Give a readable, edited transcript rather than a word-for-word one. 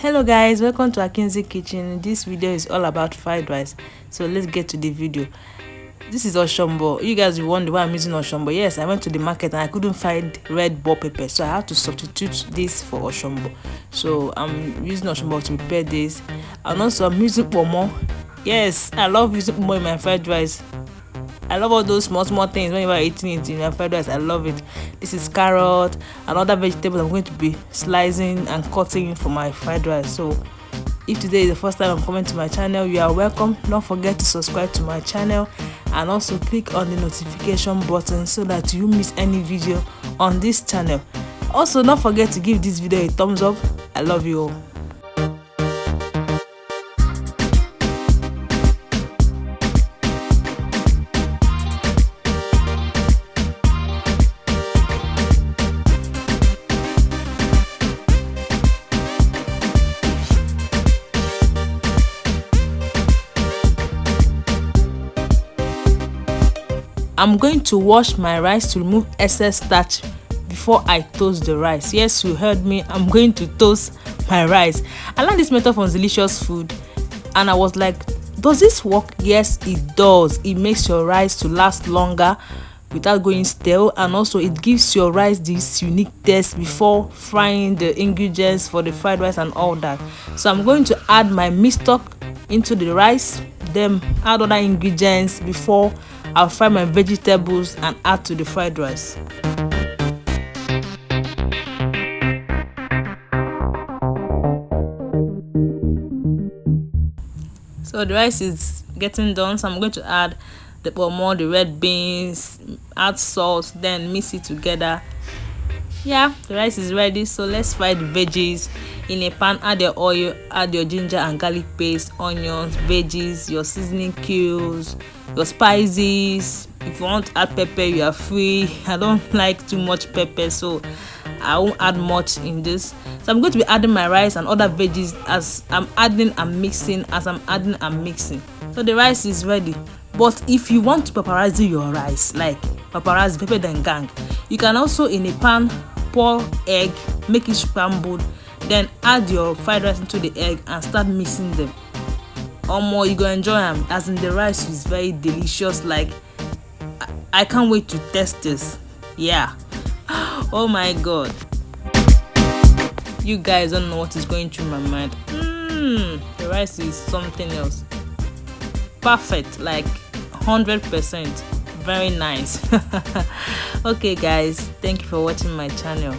Hello guys, welcome to Akinzi Kitchen. This video is all about fried rice, so let's get to the video. This is oshombo. You guys will wonder why I'm using oshombo. Yes, I went to the market and I couldn't find red bell pepper, so I had to substitute this for oshombo. So I'm using oshombo to prepare this, and also I'm using kpomo. Yes, I love using kpomo in my fried rice. I love all those small things when you are eating it in your fried rice. I love it. This is carrot and other vegetables I'm going to be slicing and cutting for my fried rice. So if today is the first time I'm coming to my channel, you are welcome. Don't forget to subscribe to my channel and also click on the notification button so that you miss any video on this channel. Also, don't forget to give this video a thumbs up. I love you all. I'm going to wash my rice to remove excess starch before I toast the rice. Yes, you heard me. I'm going to toast my rice. I learned this method from Delicious Food and I was like, does this work? Yes, it does. It makes your rice to last longer without going stale, and also it gives your rice this unique taste before frying the ingredients for the fried rice and all that. So I'm going to add my meat stock into the rice, then add other ingredients before I'll fry my vegetables and add to the fried rice. So the rice is getting done, so I'm going to add the kpomo, the red beans, add salt, then mix it together. Yeah, the rice is ready, so let's fry the veggies in a pan. Add your oil, add your ginger and garlic paste, onions, veggies, your seasoning cubes, your spices. If you want to add pepper, you are free. I don't like too much pepper, so I won't add much in this. So I'm going to be adding my rice and other veggies as I'm adding and mixing. So the rice is ready. But if you want to paparazzi your rice, like paparazzi pepper then gang, you can also in a pan pour egg, make it scrambled, then add your fried rice into the egg and start mixing them. Or more, you go enjoy them, as in the rice is very delicious. Like I can't wait to test this. Yeah. Oh my god, you guys don't know what is going through my mind. The rice is something else. Perfect, like 100%. Very nice. Okay guys, thank you for watching my channel.